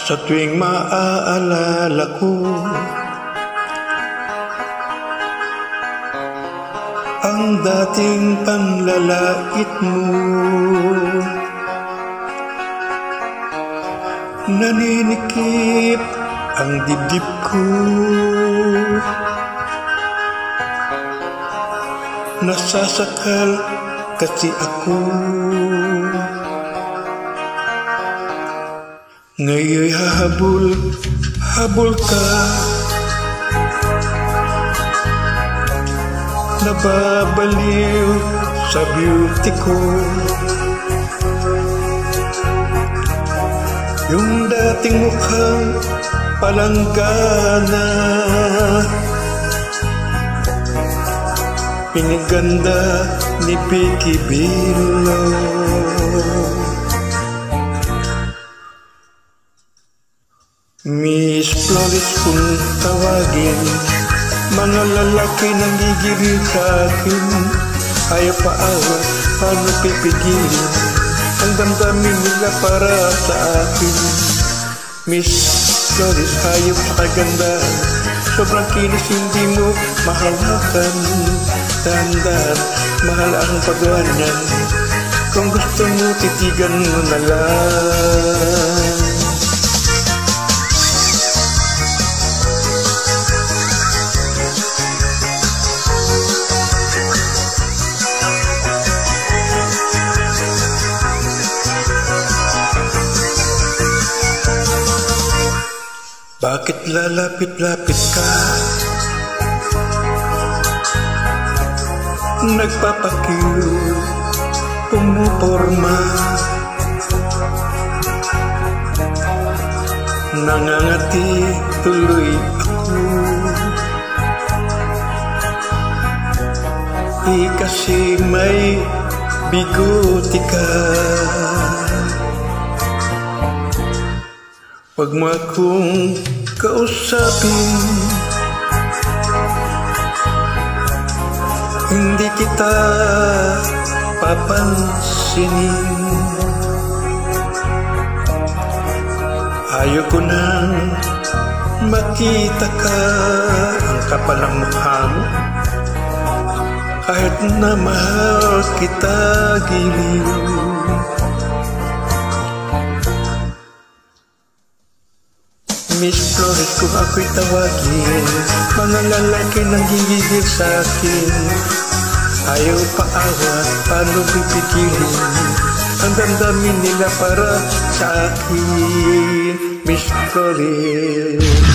Sa tuwing maaalala ko ang dating panlalait mo, naninikip ang dibdib ko, nasasakal kasi ako. Ngayon'y habol ka, nababaliw sa beauty ko. Yung dating mukhang palanggana, pinaganda ni Vicky Billo. Miss Flores kung tawagin, mga lalaki nang gigilid sa akin. Ayaw paawat, paano pipigilin ang damdamin nila para sa akin. Miss Flores, hayop sa kagandahan, sobrang kinis hindi mo mahawakan. Dahan-dahan, mahal ang paggawa niyan, kung gusto mo titigan mo na lang. Bakit lalapit-lapit ka? Nagpapakiw, pumuporma, nangangati tuloy ako. Kasi may biguti ka. Huwag mo akong kausapin, hindi kita papansinin. Ayoko nang makita ka, ang kapal ng mukha mo, kahit na mahal kita giliw. Miss Flores kung ako'y tawagin, mga lalaki nang gigigil sa akin. Ayaw paawat, paano pipigilin ang damdamin nila para sa akin. Miss Flores.